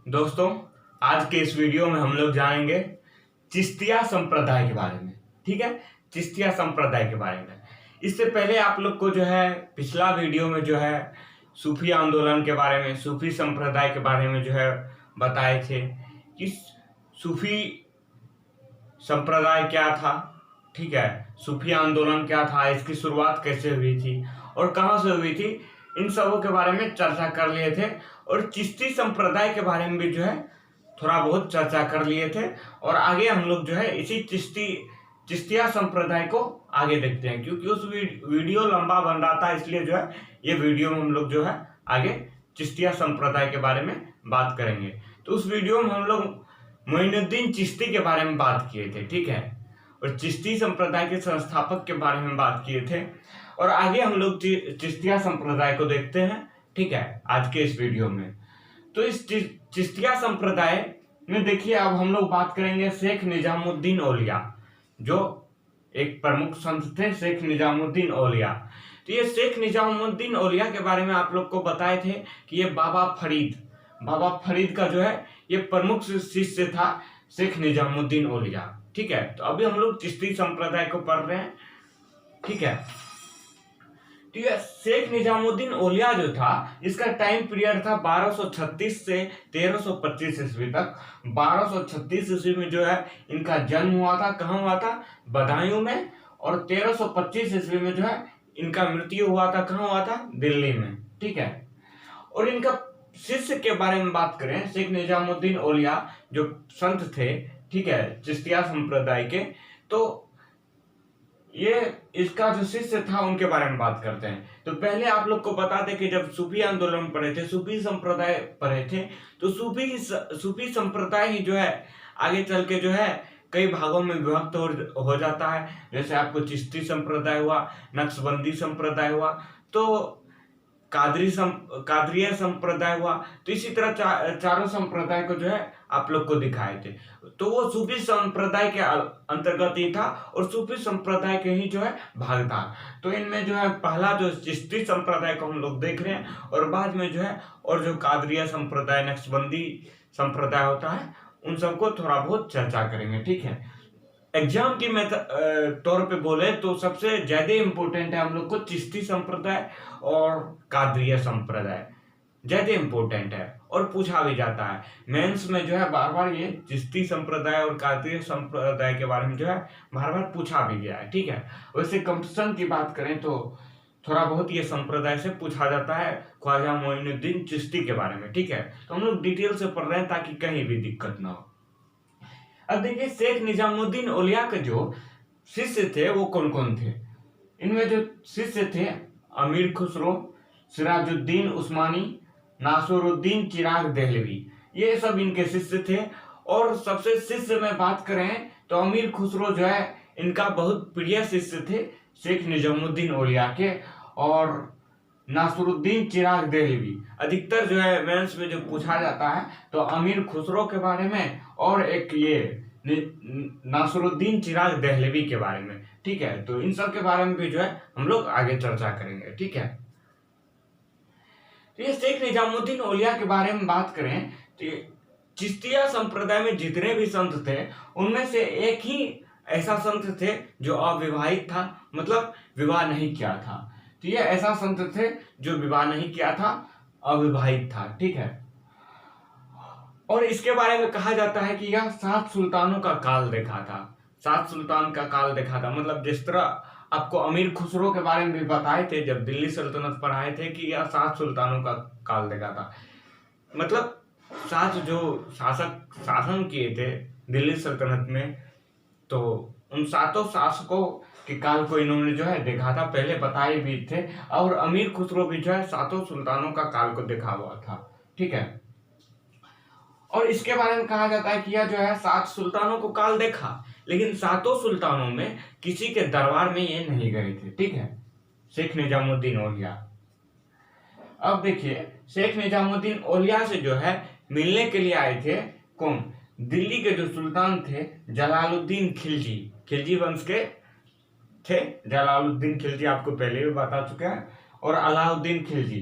दोस्तों, आज के इस वीडियो में हम लोग जानेंगे चिश्तिया संप्रदाय के बारे में। ठीक है, चिश्तिया संप्रदाय के बारे में। इससे पहले आप लोग को जो है पिछला वीडियो में जो है सूफी आंदोलन के बारे में, सूफी संप्रदाय के बारे में जो है बताए थे कि सूफी संप्रदाय क्या था। ठीक है, सूफी आंदोलन क्या था, इसकी शुरुआत कैसे हुई थी और कहाँ से हुई थी, इन सबों के बारे में चर्चा कर लिए थे। और चिश्ती संप्रदाय के बारे में भी जो है थोड़ा बहुत चर्चा कर लिए थे। और आगे हम लोग जो है इसी चिश्तिया संप्रदाय को आगे देखते हैं, क्योंकि उस वीडियो लंबा बन रहा था, इसलिए जो है ये वीडियो में हम लोग जो है आगे चिश्तिया संप्रदाय के बारे में बात करेंगे। तो उस वीडियो में हम लोग मोइनुद्दीन चिश्ती के बारे में बात किए थे। ठीक है, और चिश्ती संप्रदाय के संस्थापक के बारे में बात किए थे। और आगे हम लोग चिश्तिया संप्रदाय को देखते हैं। ठीक है, आज के इस वीडियो में तो इस चिश्तिया संप्रदाय में देखिए, अब हम लोग बात करेंगे शेख निजामुद्दीन औलिया, जो एक प्रमुख संत थे, शेख निजामुद्दीन औलिया। तो ये शेख निजामुद्दीन औलिया के बारे में आप लोग को बताए थे कि ये बाबा फरीद का जो है ये प्रमुख शिष्य था, शेख निजामुद्दीन औलिया। ठीक है, तो अभी हम लोग चिश्ती संप्रदाय को पढ़ रहे हैं। ठीक है, ठीक है, शेख निजामुद्दीन औलिया जो था, इसका टाइम पीरियड था 1236 से 1325 ईस्वी तक। 1236 ईस्वी में जो है इनका जन्म हुआ था। कहाँ हुआ था? बदायूं में। और 1325 ईस्वी में जो है इनका मृत्यु हुआ था। कहाँ हुआ था? दिल्ली में। ठीक है, और इनका शिष्य के बारे में बात करें, शेख निजामुद्दीन औलिया जो संत थे, ठीक है, चिश्तिया संप्रदाय के, तो ये इसका जो शिष्य था उनके बारे में बात करते हैं। तो पहले आप लोग को बता दें कि जब सूफी आंदोलन पढ़े थे, सूफी संप्रदाय पढ़े थे, तो सूफी संप्रदाय ही जो है आगे चल के जो है कई भागों में विभक्त हो जाता है। जैसे आपको चिश्ती संप्रदाय हुआ, नक्शबंदी संप्रदाय हुआ, तो कादरिया संप्रदाय हुआ। तो इसी तरह चारों संप्रदाय को जो है आप लोग को दिखाए थे। तो वो सूफी संप्रदाय के अंतर्गत ही था और सूफी संप्रदाय के ही जो है भाग था। तो इनमें जो है पहला जो चिश्ती संप्रदाय को हम लोग देख रहे हैं, और बाद में जो है और जो कादरिया संप्रदाय, नक्शबंदी संप्रदाय होता है, उन सबको थोड़ा बहुत चर्चा करेंगे। ठीक है, एग्जाम की तौर पे बोले तो सबसे ज्यादा इंपॉर्टेंट है हम लोग को चिश्ती संप्रदाय और कादरिया संप्रदाय, ज्यादा इंपॉर्टेंट है और पूछा भी जाता है मेंस में जो है बार बार। ये चिश्ती संप्रदाय और कादरिया संप्रदाय के बारे में जो है बार बार पूछा भी गया है। ठीक है, वैसे कंपटीशन की बात करें तो थोड़ा बहुत ये संप्रदाय से पूछा जाता है, ख्वाजा मोइनुद्दीन चिश्ती के बारे में। ठीक है, तो हम लोग डिटेल से पढ़ रहे हैं ताकि कहीं भी दिक्कत ना हो। अब देखिए, शेख निजामुद्दीन औलिया के जो शिष्य थे वो कौन कौन थे। इनमें जो शिष्य थे, अमीर खुसरो, सिराजुद्दीन उस्मानी, नासरुद्दीन चिराग देहलवी, ये सब इनके शिष्य थे। और सबसे शिष्य में बात करें तो अमीर खुसरो जो है इनका बहुत प्रिय शिष्य थे शेख निजामुद्दीन औलिया के। और नासरुद्दीन चिराग देहलवी अधिकतर जो है मेंस में जो पूछा जाता है तो अमीर खुसरो के बारे में और एक ये नासरुद्दीन चिराग देहलवी के बारे में। ठीक है, तो इन सब के बारे में भी जो है हम लोग आगे चर्चा करेंगे। ठीक है, तो ये शेख निजामुद्दीन औलिया के बारे में बात करें तो चिश्तिया संप्रदाय में जितने भी संत थे उनमें से एक ही ऐसा संत थे जो अविवाहित था, मतलब विवाह नहीं किया था। तो ये ऐसा संत थे जो विवाह नहीं किया था, अविवाहित था। ठीक है, और इसके बारे में कहा जाता है कि यह 7 सुल्तानों का काल देखा था। 7 सुल्तान का काल देखा था, मतलब जिस तरह आपको अमीर खुसरो के बारे में भी बताए थे जब दिल्ली सल्तनत पर आए थे कि यह 7 सुल्तानों का काल देखा था। मतलब 7 जो शासक शासन किए थे दिल्ली सल्तनत में, तो उन 7 शासकों के काल को इन्होंने जो है देखा था, पहले बताए भी थे। और अमीर खुसरो भी जो है 7 सुल्तानों का काल को देखा हुआ था। ठीक है, और इसके बारे में कहा जाता है कि यह जो है 7 सुल्तानों को काल देखा, लेकिन 7 सुल्तानों में किसी के दरबार में ये नहीं गए थे। ठीक है, शेख निजामुद्दीन औलिया। अब देखिए, शेख निजामुद्दीन औलिया से जो है मिलने के लिए आए थे कौन? दिल्ली के जो सुल्तान थे जलालुद्दीन खिलजी वंश के थे। जलालुद्दीन खिलजी आपको पहले भी बता चुका है, और अलाउद्दीन खिलजी।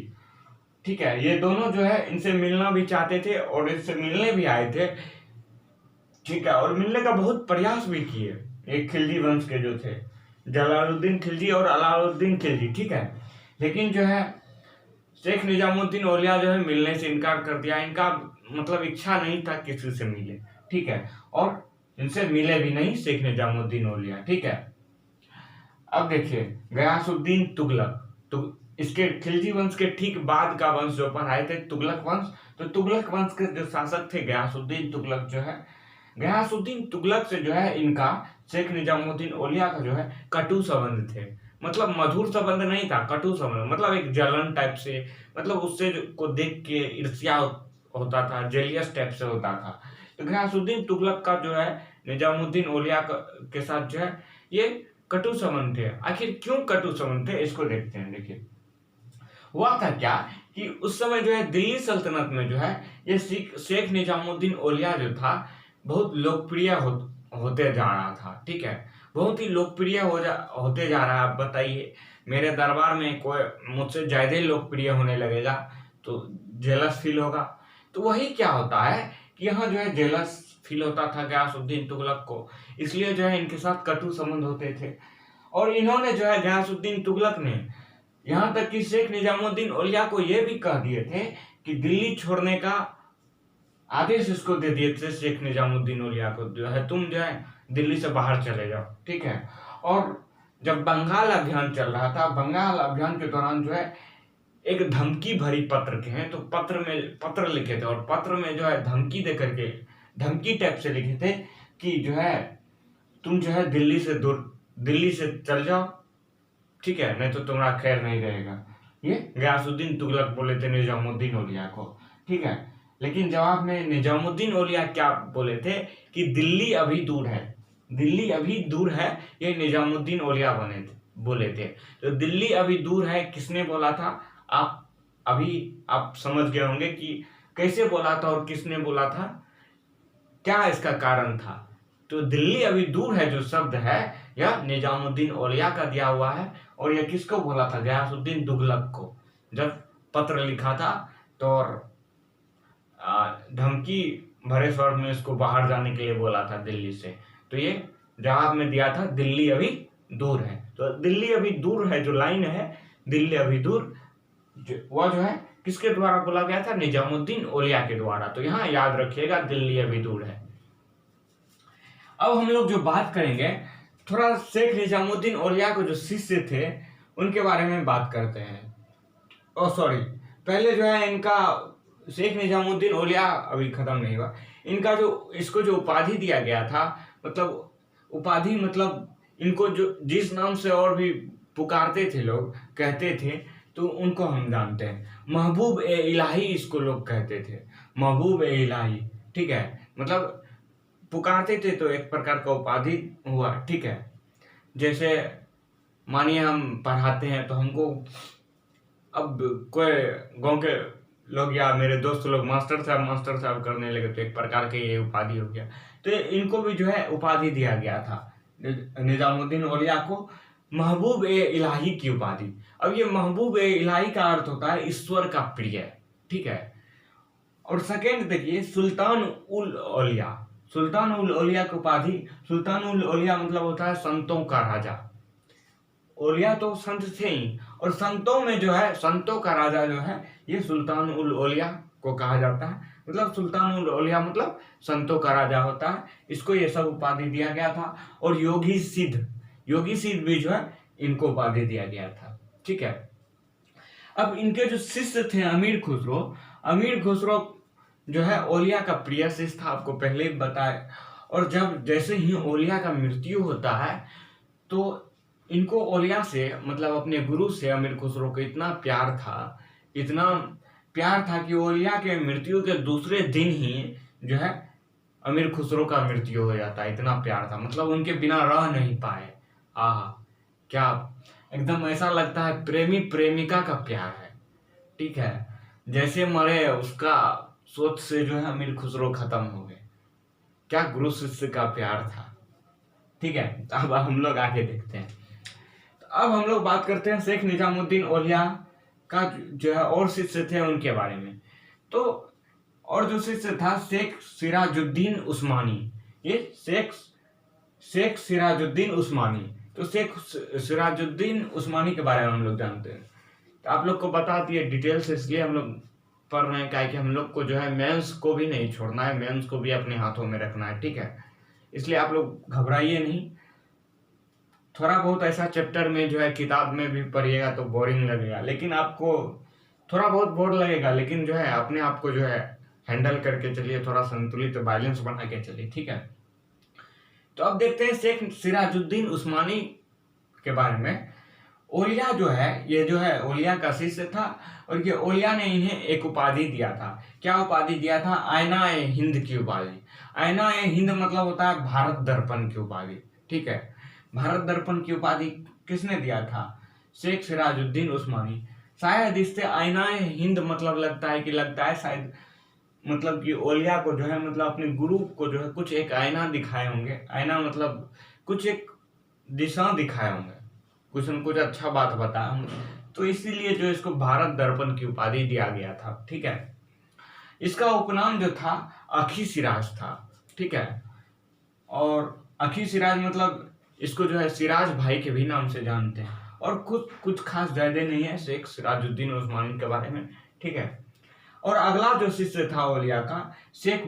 ठीक है, ये दोनों जो है इनसे मिलना भी चाहते थे और इससे मिलने भी आए थे। ठीक है, और मिलने का बहुत प्रयास भी किए एक खिलजी वंश के जो थे, जलालुद्दीन खिलजी और अलाउद्दीन खिलजी। ठीक है, लेकिन जो है शेख निजामुद्दीन औलिया जो है मिलने से इनकार कर दिया। इनका मतलब इच्छा नहीं था किसी से मिले। ठीक है, और इनसे मिले भी नहीं शेख निजामुद्दीन औलिया। ठीक है, अब देखिए गयासुद्दीन तुगलक, तो इसके खिलजी वंश के ठीक बाद का वंश जो पर आए थे तुगलक वंश। तो तुगलक वंश के जो शासक थे गयासुद्दीन तुगलक जो है, गयासुद्दीन तुगलक से जो है इनका शेख निजामुद्दीन औलिया का जो है कटु संबंध थे। मतलब मधुर संबंध नहीं था, कटु संबंध, मतलब एक जलन टाइप से, मतलब उससे को देख के ईर्ष्या होता था, जेलियस टाइप से होता था। तो गयासुद्दीन तुगलक का जो है निजामुद्दीन औलिया के साथ जो है ये कटु संबंध थे। आखिर क्यों कटु संबंध थे इसको देखते हैं। देखिए हुआ था क्या कि उस समय जो है दिल्ली सल्तनत में जो है ये शेख निजामुद्दीन औलिया जो था बहुत लोकप्रिय होते जा रहा था। ठीक है, बहुत ही लोकप्रिय होते जा रहा है। आप बताइए, मेरे दरबार में कोई मुझसे ज्यादा लोकप्रिय होने लगेगा तो जेलस फील होगा। तो वही क्या होता है कि यहाँ जो है जेलस फील होता था गयासुद्दीन तुगलक को, इसलिए जो है इनके साथ कटु संबंध होते थे। और इन्होंने जो है गयासुद्दीन तुगलक ने यहाँ तक कि शेख निजामुद्दीन औलिया को यह भी कह दिए थे कि दिल्ली छोड़ने का आदेश इसको दे दिए थे शेख निजामुद्दीन औलिया को, जो है तुम जो है दिल्ली से बाहर चले जाओ। ठीक है, और जब बंगाल अभियान चल रहा था, बंगाल अभियान के दौरान जो है एक धमकी भरी पत्र के हैं, तो पत्र लिखे थे और पत्र में जो है धमकी दे करके, धमकी टाइप से लिखे थे कि जो है तुम जो है दिल्ली से चल जाओ। ठीक है, नहीं तो तुम्हारा खैर नहीं रहेगा। ये गयासुद्दीन तुगलक बोले थे निजामुद्दीन औलिया को। ठीक है, लेकिन जवाब में निजामुद्दीन औलिया क्या बोले थे कि दिल्ली अभी दूर है, दिल्ली अभी दूर है। ये निजामुद्दीन औलिया बोले थे। तो दिल्ली अभी दूर है किसने बोला था, आप समझ गए होंगे कि कैसे बोला था और किसने बोला था, क्या इसका कारण था। तो दिल्ली अभी दूर है जो शब्द है यह निजामुद्दीन औलिया का दिया हुआ है। और यह किसको बोला था, गयासुद्दीन तुगलक को, जब पत्र लिखा था तो धमकी भरे स्वर में इसको बाहर जाने के लिए बोला था दिल्ली से। तो ये जवाब में दिया था दिल्ली अभी दूर है। तो दिल्ली अभी दूर है जो लाइन है, दिल्ली अभी दूर, वह जो है किसके द्वारा बोला गया था, निजामुद्दीन औलिया के द्वारा। तो यहाँ याद रखिएगा दिल्ली अभी दूर है। अब हम लोग जो बात करेंगे थोड़ा शेख निजामुद्दीन औलिया को जो शिष्य थे उनके बारे में बात करते हैं। सॉरी, पहले जो है इनका शेख निजामुद्दीन औलिया अभी खत्म नहीं हुआ। इनका जो इसको जो उपाधि दिया गया था, मतलब उपाधि मतलब इनको जो जिस नाम से और भी पुकारते थे लोग, कहते थे, तो उनको हम जानते हैं। महबूब ए इलाही इसको लोग कहते थे, महबूब ए इलाही। ठीक है, मतलब पुकारते थे तो एक प्रकार का उपाधि हुआ। ठीक है, जैसे मानिए हम पढ़ाते हैं तो हमको अब कोई गांव के लोग या मेरे दोस्त लोग मास्टर साहब करने लगे तो एक प्रकार के ये उपाधि हो गया। तो इनको भी जो है उपाधि दिया गया था निजामुद्दीन औलिया को, महबूब ए इलाही की उपाधि। अब ये महबूब ए इलाही का अर्थ होता है ईश्वर का प्रिय। ठीक है, और सेकेंड देखिए सुल्तान उल औलिया, सुल्तान उल औलिया की उपाधि, सुल्तान उल औलिया मतलब होता है संतों का राजा। औलिया तो संत थे ही, और संतों में जो है संतों का राजा जो है ये सुल्तान उल औलिया को कहा जाता है। मतलब सुल्तान उल औलिया मतलब संतों का राजा होता है, इसको ये सब उपाधि दिया गया था। और योगी सिद्ध भी जो है इनको उपाधि दिया गया था। ठीक है, अब इनके जो शिष्य थे अमीर खुसरो जो है औलिया का प्रिय शिष्य था, आपको पहले ही बताया। और जब जैसे ही औलिया का मृत्यु होता है तो इनको औलिया से मतलब अपने गुरु से अमीर खुसरो को इतना प्यार था कि औलिया के मृत्यु के दूसरे दिन ही जो है अमीर खुसरो का मृत्यु हो जाता है। इतना प्यार था, मतलब उनके बिना रह नहीं पाए। आह, क्या एकदम ऐसा लगता है प्रेमी प्रेमिका का प्यार है। ठीक है, जैसे मरे उसका सोच से जो है अमीर खुसरो खत्म हो गए। क्या गुरु शिष्य का प्यार था। ठीक है, अब हम लोग आगे देखते हैं। तो अब हम लोग बात करते हैं शेख निजामुद्दीन औलिया का जो है और शिष्य थे उनके बारे में। तो और जो शिष्य था शेख सिराजुद्दीन उस्मानी, ये शेख सिराजुद्दीन उस्मानी। तो शेख सिराजुद्दीन उस्मानी के बारे में हम लोग जानते हैं। तो आप लोग को बता दिए डिटेल से, इसलिए हम लोग पढ़ रहे हैं क्या कि हम लोग को जो है मेंस को भी नहीं छोड़ना है, मेंस को भी अपने हाथों में रखना है, ठीक है। इसलिए आप लोग घबराइए नहीं। थोड़ा बहुत ऐसा चैप्टर में जो है किताब में भी पढ़िएगा तो बोरिंग लगेगा, लेकिन आपको थोड़ा बहुत बोर लगेगा, लेकिन जो है अपने आप को जो है हैंडल करके चलिए, थोड़ा संतुलित बैलेंस बना के चलिए, ठीक है। तो अब देखते हैं शेख सिराजुद्दीन उस्मानी के बारे में। ओलिया जो है, ये जो है ओलिया का शिष्य था, और ये ओलिया ने इन्हें एक उपाधि दिया था। क्या उपाधि दिया था? आईना ए हिंद की उपाधि। आईना ए हिंद मतलब होता है भारत दर्पण की उपाधि, ठीक है। भारत दर्पण की उपाधि किसने दिया था? शेख सिराजुद्दीन उस्मानी। शायद इससे आईना ए हिंद मतलब लगता है शायद मतलब कि ओलिया को जो है मतलब अपने गुरु को जो है कुछ एक आईना दिखाए होंगे। आईना मतलब कुछ एक दिशा दिखाए होंगे, कुछ न कुछ अच्छा बात बताया होंगे, तो इसीलिए जो इसको भारत दर्पण की उपाधि दिया गया था, ठीक है। इसका उपनाम जो था अखी सिराज था, ठीक है। और अखी सिराज मतलब इसको जो है सिराज भाई के भी नाम से जानते हैं। और कुछ खास ज्यादा नहीं है शेख सिराजुद्दीन उस्मानी के बारे में, ठीक है। और अगला जो शिष्य था ओलिया का, शेख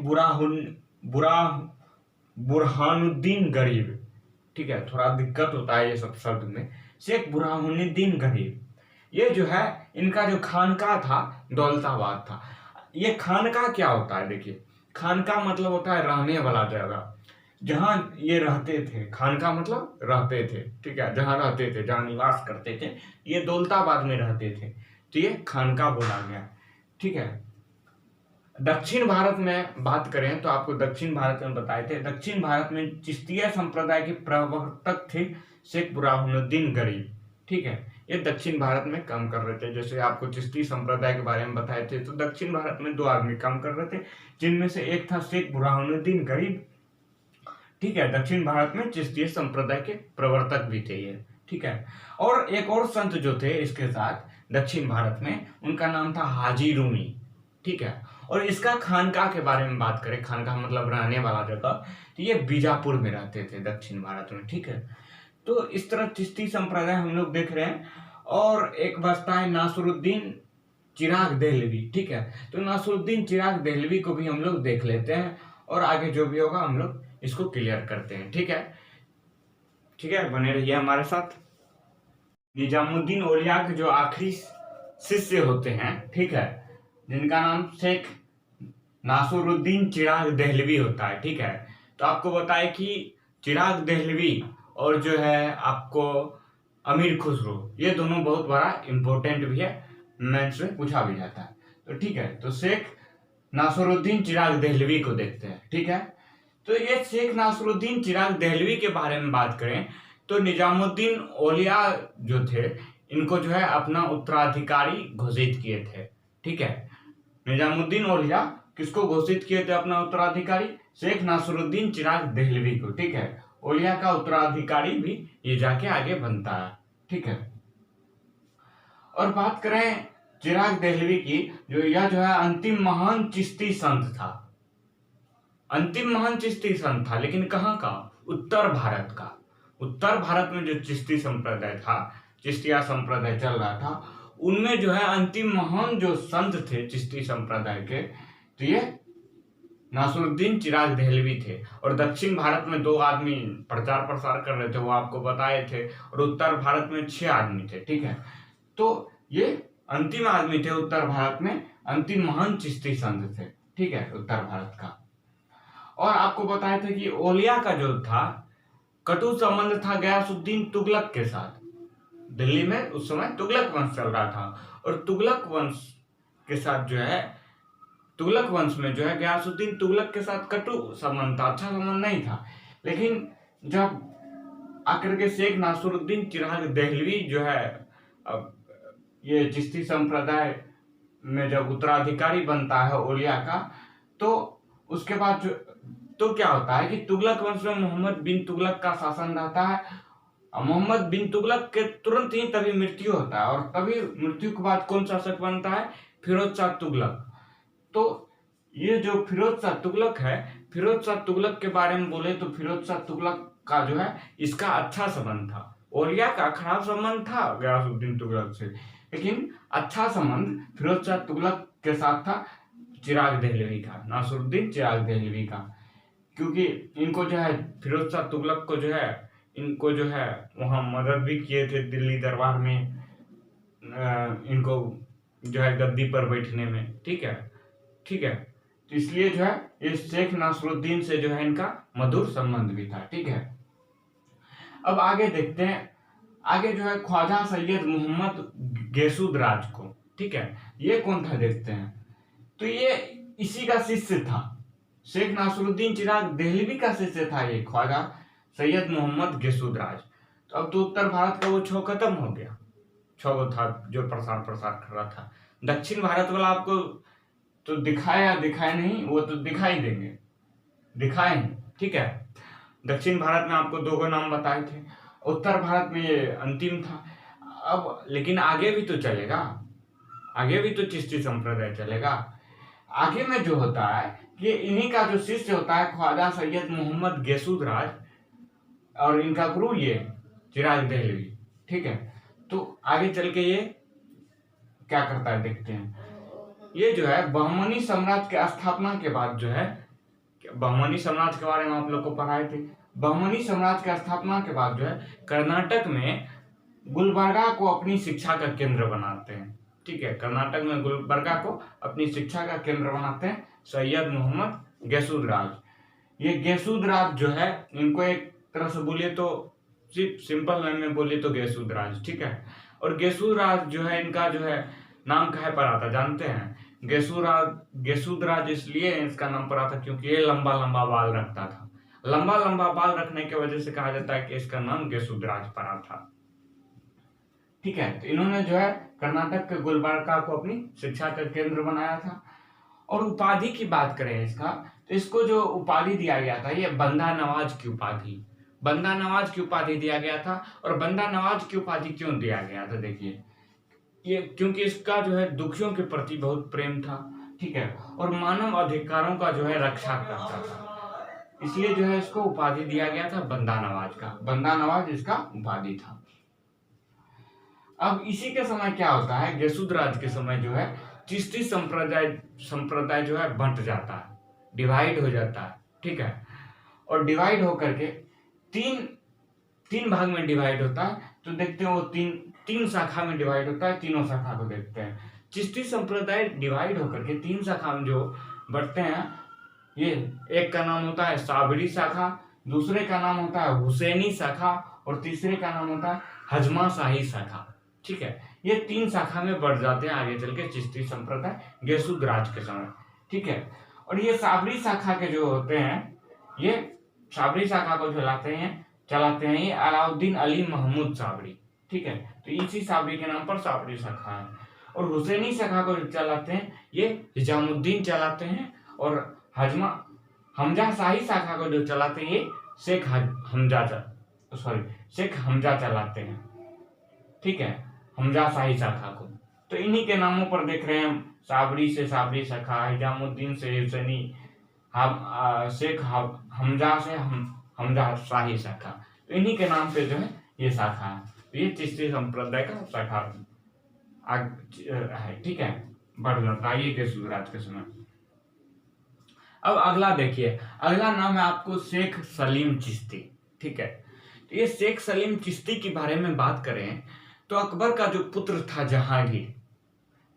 बुरहानुद्दीन गरीब, ठीक है। थोड़ा दिक्कत होता है ये सब शब्द में। शेख बुरहानुद्दीन गरीब, ये जो है इनका जो खानका था दौलताबाद था। ये खानका क्या होता है? देखिए, खानका मतलब होता है रहने वाला जगह, जहां ये रहते थे। खानका मतलब रहते थे, ठीक है, जहां रहते थे, जहां निवास करते थे। ये दौलताबाद में रहते थे, तो ये खानका बोला गया, ठीक है। दक्षिण भारत में बात करें तो आपको दक्षिण भारत में बताए थे, दक्षिण भारत में चिश्तिया संप्रदाय के प्रवर्तक थे शेख बुरहानुद्दीन गरीब, ठीक है। ये दक्षिण भारत में काम कर रहे थे। जैसे आपको चिश्ती संप्रदाय के बारे में बताए थे, तो दक्षिण भारत में 2 आदमी काम कर रहे थे, जिनमें से एक था शेख बुरहानुद्दीन गरीब, ठीक है। दक्षिण भारत में चिश्ती संप्रदाय के प्रवर्तक भी थे ये, ठीक है। और एक और संत जो थे इसके साथ दक्षिण भारत में, उनका नाम था हाजी रूमी, ठीक है। और इसका खानका के बारे में बात करें, खानका मतलब रहने वाला जगह, तो ये बीजापुर में रहते थे दक्षिण भारत में, ठीक है। तो इस तरह चिश्ती संप्रदाय हम लोग देख रहे हैं। और एक बचता है नासरुद्दीन चिराग देहलवी, ठीक है। तो नासरुद्दीन चिराग देहलवी को भी हम लोग देख लेते हैं, और आगे जो भी होगा हम लोग इसको क्लियर करते हैं, ठीक है। ठीक है, बने रहिए हमारे साथ। निजामुद्दीन औलिया के जो आखिरी शिष्य होते हैं, ठीक है, जिनका नाम शेख नासरुद्दीन चिराग देहलवी होता है, ठीक है। तो आपको बताए कि चिराग देहलवी और जो है आपको अमीर खुसरो, ये दोनों बहुत बड़ा इंपॉर्टेंट भी है, मैथ्स में पूछा भी जाता है। तो ठीक है, तो शेख नासरुद्दीन चिराग देहलवी को देखते हैं, ठीक है। तो ये शेख नासरुद्दीन चिराग देहलवी के बारे में बात करें तो निजामुद्दीन औलिया जो थे, इनको जो है अपना उत्तराधिकारी घोषित किए थे, ठीक है। निजामुद्दीन औलिया किसको घोषित किए थे अपना उत्तराधिकारी? शेख नासरुद्दीन चिराग देहलवी को, ठीक है। औलिया का उत्तराधिकारी भी ये जाके आगे बनता है, ठीक है। और बात करें चिराग देहलवी की, जो यह जो है अंतिम महान चिश्ती संत था, अंतिम महान चिश्ती संत था, लेकिन कहाँ का? उत्तर भारत का। उत्तर भारत में जो चिश्ती संप्रदाय था, चिश्तिया संप्रदाय चल रहा था, उनमें जो है अंतिम महान जो संत थे चिश्ती संप्रदाय के, तो ये नासरुद्दीन चिराग देहलवी थे। और दक्षिण भारत में 2 आदमी प्रचार प्रसार कर रहे थे, वो आपको बताए थे। और उत्तर भारत में 6 आदमी थे, ठीक है। तो ये अंतिम आदमी थे उत्तर भारत में, अंतिम महान चिश्ती संत थे, ठीक है, उत्तर भारत का। और आपको बताया था कि औलिया का जो था कटु संबंध था गयासुद्दीन तुगलक के साथ। दिल्ली में उस समय तुगलक वंश चल रहा था, और तुगलक वंश के साथ जो है, तुगलक वंश में जो है गयासुद्दीन तुगलक के साथ कटु संबंध था, अच्छा संबंध नहीं था। लेकिन जब आकर के शेख नासरुद्दीन चिराग देहलवी जो है अब ये चिश्ती संप्रदाय में जब उत्तराधिकारी बनता है औलिया का, तो उसके बाद जो तो क्या होता है कि तुगलक वंश में मोहम्मद बिन तुगलक का शासन रहता है, मोहम्मद बिन तुगलक के तुरंत ही तभी मृत्यु होता है, और तभी मृत्यु के बाद कौन शासक बनता है? फिरोज शाह तुगलक। तो ये जो फिरोज शाह तुगलक है, फिरोज शाह तुगलक के बारे में बोले तो फिरोज शाह तुगलक का जो है इसका अच्छा संबंध था। औलिया का खराब संबंध था गयासुद्दीन तुगलक से, लेकिन अच्छा संबंध फिरोज शाह तुगलक के साथ था चिराग दहलवी का, नासिरुद्दीन चिराग दहलवी का। क्योंकि इनको जो है फिरोज शाह तुगलक को जो है इनको जो है वहाँ मदद भी किए थे दिल्ली दरबार में, इनको जो है गद्दी पर बैठने में। ठीक है, ठीक है। तो इसलिए जो है ये शेख नासिरुद्दीन से जो है इनका मधुर संबंध भी था। ठीक है, अब आगे देखते हैं। आगे जो है ख्वाजा सैयद मोहम्मद गेसुदराज को, ठीक है, ये कौन था देखते हैं। तो ये इसी का शिष्य था, शेख नासिरुद्दीन चिराग दहलवी का शिष्य था ये ख्वाजा सैयद मोहम्मद गेसुदराज। तो अब तो उत्तर भारत का वो छो खत्म हो गया, छो था जो प्रसार कर रहा था। दक्षिण भारत वाला आपको तो दिखाया नहीं, वो तो दिखाई देंगे, दिखाए। ठीक है, दक्षिण भारत में आपको दो नाम बताए थे, उत्तर भारत में ये अंतिम था। अब लेकिन आगे भी तो चलेगा, आगे भी तो चिश्ती संप्रदाय चलेगा। आगे में जो होता है कि इन्हीं का जो शिष्य होता है ख्वाजा सैयद मोहम्मद गेसुदराज, और इनका गुरु ये चिराग दहलवी। ठीक है, तो आगे चल के ये क्या करता है देखते हैं। ये जो है बहमनी साम्राज्य के स्थापना के बाद जो है, बहमनी साम्राज्य के बारे में आप लोग को पढ़ाए थे। बहमनी साम्राज्य की स्थापना के बाद जो है कर्नाटक में गुलबर्गा को अपनी शिक्षा का केंद्र बनाते हैं। ठीक है, कर्नाटक में गुलबर्गा को अपनी शिक्षा का केंद्र बनाते हैं सैयद मोहम्मद गेसुदराज। ये गेसुदराज जो है, इनको एक तरह से बोलिए तो सिर्फ सिंपल नेम में बोलिए तो गेसुदराज। ठीक है, और गेसुदराज जो है इनका जो है नाम कहे पर आता जानते हैं? गेसुदराज इसलिए इसका नाम पड़ा था क्योंकि ये लंबा लंबा बाल रखता था। लंबा लंबा बाल रखने की वजह से कहा जाता है कि इसका नाम गेसुदराज पड़ा था। ठीक है, तो इन्होंने जो है कर्नाटक के गुलबर्गा को अपनी शिक्षा का केंद्र बनाया था। और उपाधि की बात करें इसका, तो इसको जो उपाधि दिया गया था ये बंदा नवाज की उपाधि, बंदा नवाज की उपाधि दिया गया था। और बंदा नवाज की उपाधि क्यों दिया गया था देखिए, ये क्योंकि इसका जो है दुखियों के प्रति बहुत प्रेम था। ठीक है, और मानव अधिकारों का जो है रक्षा करता था, इसलिए जो है इसको उपाधि दिया गया था बंदा नवाज का। बंदा नवाज इसका उपाधि था। अब इसी के समय क्या होता है, गेसुदराज के समय जो है चिश्ती संप्रदाय जो है बंट जाता है, डिवाइड हो जाता है। ठीक है, और डिवाइड होकर के तीन भाग में डिवाइड होता है। तो देखते हैं वो तीन शाखा में डिवाइड होता है, तीनों शाखा को देखते हैं। चिश्ती संप्रदाय डिवाइड होकर के तीन शाखा में जो बढ़ते हैं, ये एक का नाम होता है साबरी शाखा, दूसरे का नाम होता है हुसैनी शाखा, और तीसरे का नाम होता है हजमा शाही शाखा। ठीक है, ये तीन शाखा में बढ़ जाते हैं आगे चल के चिश्ती संप्रदाय गेसुदराज के समय। ठीक है, और ये साबरी शाखा के जो होते हैं, ये साबरी शाखा को चलाते हैं ये अलाउद्दीन अली महमूद साबरी। ठीक है, तो इसी साबरी के नाम पर साबरी शाखा है। और हुसैनी शाखा को चलाते हैं ये हिजामुद्दीन चलाते हैं, और हमजा शाही शाखा को जो चलाते हैं ये शेख हमजा चलाते हैं। ठीक है, हमजा शाही शाखा को। तो इन्हीं के नामों पर देख रहे हैं, साबरी से साबरी शाखा, हिजामुद्दीन से हुसैनी, शेख हमजा से हमजा शाही शाखा। तो इन्हीं के नाम पे जो है ये शाखा है। तो ये चिश्ती संप्रदाय का शाखा है। ठीक है, बढ़ जाता है ये गेसुदराज के समय। अब अगला देखिए, अगला नाम है आपको शेख सलीम चिश्ती। ठीक है, तो ये शेख सलीम चिश्ती के बारे में बात करें तो अकबर का जो पुत्र था जहांगीर।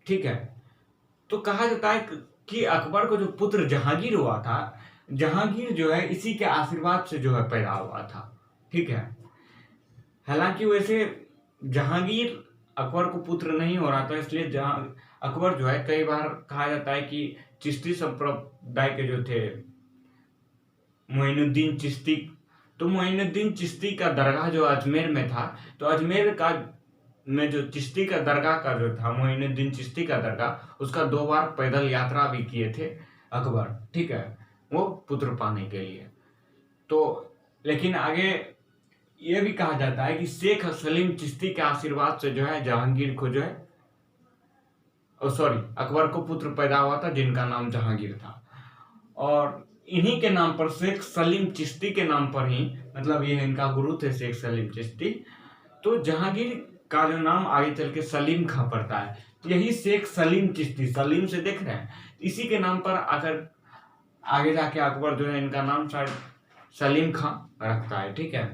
ठीक है, तो कहा जाता है कि अकबर को जो पुत्र जहांगीर हुआ था, जहांगीर जो है इसी के आशीर्वाद से जो है पैदा हुआ था। ठीक है, हालांकि वैसे जहांगीर अकबर को पुत्र नहीं हो रहा था, इसलिए अकबर जो है कई बार कहा जाता है कि चिश्ती संप्रदाय के जो थे मोइनुद्दीन चिश्ती, तो मोइनुद्दीन चिश्ती का दरगाह जो अजमेर में था, तो अजमेर का में जो चिश्ती का दरगाह का जो था मोइनुद्दीन चिश्ती का दरगाह, उसका 2 बार पैदल यात्रा भी किए थे अकबर। ठीक है, वो पुत्र पाने के लिए। तो लेकिन आगे ये भी कहा जाता है कि शेख सलीम चिश्ती के आशीर्वाद से जो है जहांगीर को जो है अकबर को पुत्र पैदा हुआ था जिनका नाम जहांगीर था। और इन्हीं के नाम पर शेख सलीम चिश्ती के नाम पर ही, मतलब ये इनका गुरु थे शेख सलीम चिश्ती, तो जहांगीर का जो नाम आगे चल के सलीम खां पड़ता है। तो यही शेख सलीम चिश्ती, सलीम से देख रहे हैं, इसी के नाम पर आकर आगे जाके अकबर जो है इनका नाम शायद सलीम खां रखता है। ठीक है,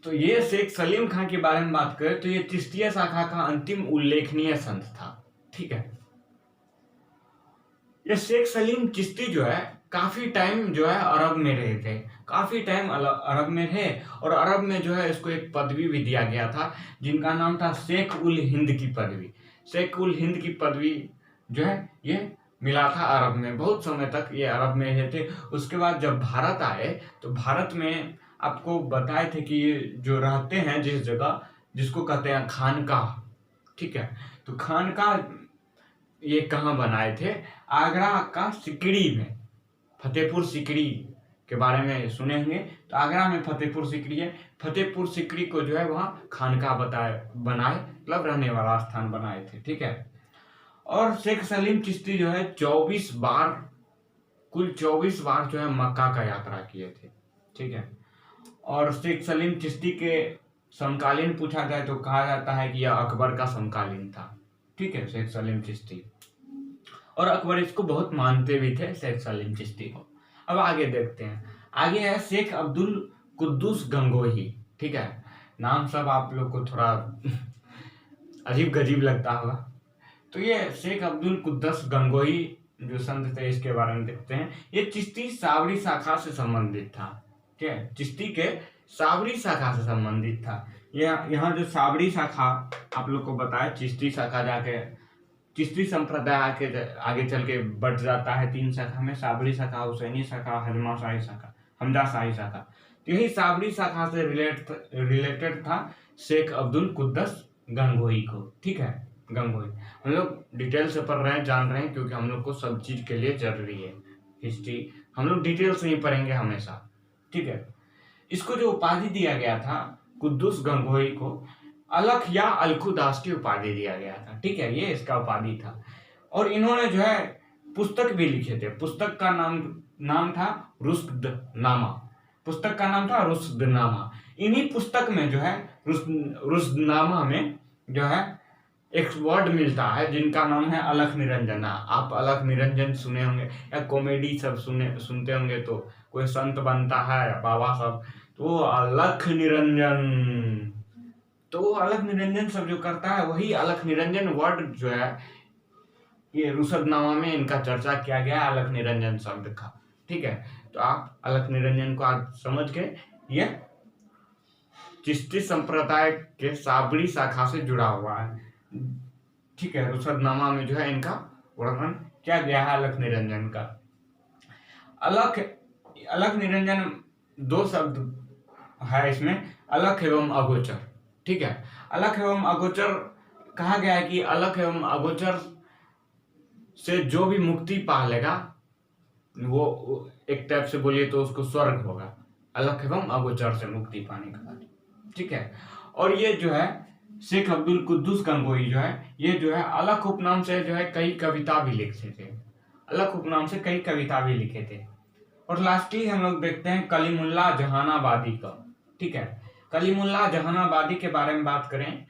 तो ये शेख सलीम खां के बारे में बात करें तो ये चिश्तिया शाखा का अंतिम उल्लेखनीय संत था। ठीक है, ये शेख सलीम चिश्ती जो है काफी टाइम जो है अरब में रहे थे, काफी टाइम अरब में रहे, और अरब में जो है इसको एक पदवी भी दिया गया था जिनका नाम था शेख उल हिंद की पदवी। शेख उल हिंद की पदवी जो है ये मिला था अरब में, बहुत समय तक ये अरब में रहे थे। उसके बाद जब भारत आए तो भारत में आपको बताए थे कि ये जो रहते हैं जिस जगह, जिसको कहते हैं खानकाह। ठीक है, तो खानकाह ये कहाँ बनाए थे? आगरा का सिकड़ी में, फतेहपुर सिकड़ी के बारे में सुने होंगे, तो आगरा में फतेहपुर सिकड़ी है, फतेहपुर सिकड़ी को जो है वहाँ खानकाह बनाए, मतलब रहने वाला स्थान बनाए थे। ठीक है, और शेख सलीम चिश्ती जो है 24 बार, कुल 24 बार जो है मक्का का यात्रा किए थे। ठीक है, और शेख सलीम चिश्ती के समकालीन पूछा जाए तो कहा जाता है कि यह अकबर का समकालीन था। ठीक है, शेख सलीम चिश्ती, और अकबर इसको बहुत मानते भी थे शेख सलीम चिश्ती को। अब आगे देखते हैं, आगे है शेख अब्दुल कुद्दूस गंगोही। ठीक है, नाम सब आप लोग को थोड़ा अजीब गजीब लगता होगा, तो ये शेख अब्दुल कुद्दूस गंगोही जो संत थे इसके बारे में देखते हैं। ये चिश्ती साबरी शाखा से संबंधित था। ठीक है, चिश्ती के साबरी शाखा से संबंधित था। यहाँ जो साबरी शाखा आप लोग को बताया, चिश्ती शाखा जाके चिश्ती संप्रदाय आगे चल के बढ़ जाता है 3 शाखा में, साबरी शाखा, हुसैनी शाखा, हजमा शाही शाखा, हमजा शाही शाखा। तो यही साबरी शाखा से रिलेटेड था शेख अब्दुल कुद्दूस गंगोही को। ठीक है, गंगोही हम लोग डिटेल से पढ़ रहे हैं, जान रहे हैं, क्योंकि हम लोग को सब चीज के लिए जरूरी है। हिस्ट्री हम लोग डिटेल से ही पढ़ेंगे हमेशा। ठीक है, इसको जो उपाधि दिया गया था कुद्दूस गंगोही को, अलख या अलखुदास की उपाधि दिया गया था। ठीक है, ये इसका उपाधि था। और इन्होंने जो है पुस्तक भी लिखे थे। पुस्तक का नाम था रुश्दनामा। पुस्तक का नाम था रुश्दनामा। इन्हीं पुस्तक में जो है रुश्दनामा में जो है एक वर्ड मिलता है जिनका नाम है अलख निरंजना। आप अलख निरंजन सुने होंगे या कॉमेडी सब सुनते होंगे, तो कोई संत बनता है बाबा सब, तो अलख निरंजन, तो वो अलख निरंजन सब जो करता है वही अलख निरंजन वर्ड जो है ये रुश्दनामा में इनका चर्चा किया गया है, अलख निरंजन शब्द का। ठीक है, तो आप अलख निरंजन को आज समझ गए, ये चिश्ती संप्रदाय के साबरी शाखा से जुड़ा हुआ है। ठीक है, रुश्दनामा में जो है इनका वर्णन किया गया है अलख निरंजन का। अलख निरंजन 2 शब्द है इसमें, अलख एवं अगोचर। ठीक है, अलख एवं अगोचर कहा गया है कि अलख एवं अगोचर से जो भी मुक्ति पा लेगा वो एक टाइप से बोलिए तो उसको स्वर्ग होगा, अलख एवं अगोचर से मुक्ति पाने के बाद। ठीक है, और ये जो है शेख अब्दुल कुद्दूस गंगोही जो है, ये जो है अलख उपनाम से जो है कई कविता भी लिखते थे, अलख उपनाम से कई कविता भी लिखे थे। और लास्टली हम लोग देखते हैं कलीमुल्लाह जहानाबादी का। ठीक है, कलीमुल्लाह जहानाबादी के बारे में बात करें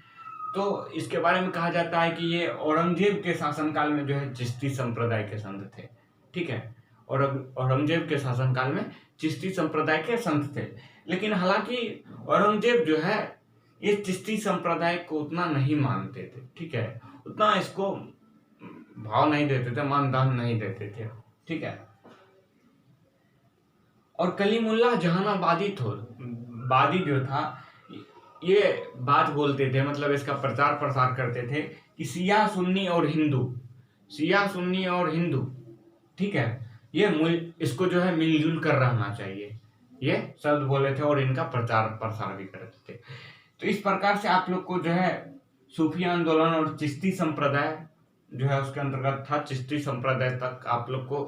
तो इसके बारे में कहा जाता है कि ये औरंगजेब के शासनकाल में जो है चिश्ती संप्रदाय के संत थे। ठीक है, और औरंगजेब के शासनकाल में चिश्ती संप्रदाय के संत थे, लेकिन हालांकि औरंगजेब जो है ये चिश्ती संप्रदाय को उतना नहीं मानते थे। ठीक है, उतना इसको भाव नहीं देते थे, मानदान नहीं देते थे। ठीक है, और कलीमुल्लाह जहानाबादी जो था ये बात बोलते थे, मतलब इसका प्रचार प्रसार करते थे कि शिया सुन्नी और हिंदू, ठीक है, ये इसको जो है मिलजुल कर रहना चाहिए, ये शब्द बोले थे और इनका प्रचार प्रसार भी करते थे। तो इस प्रकार से आप लोग को जो है सूफी आंदोलन और चिश्ती संप्रदाय जो है उसके अंतर्गत था, चिश्ती संप्रदाय तक आप लोग को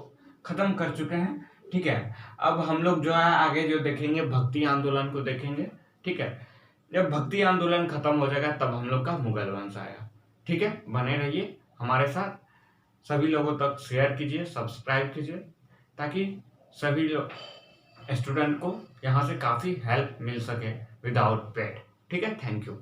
खत्म कर चुके हैं। ठीक है। अब हम लोग जो है आगे जो देखेंगे भक्ति आंदोलन को देखेंगे। ठीक है, जब भक्ति आंदोलन खत्म हो जाएगा तब हम लोग का मुगल वंश आएगा। ठीक है, बने रहिए हमारे साथ, सभी लोगों तक शेयर कीजिए, सब्सक्राइब कीजिए, ताकि सभी लोग स्टूडेंट को यहाँ से काफ़ी हेल्प मिल सके विदाउट पेड। ठीक है, थैंक यू।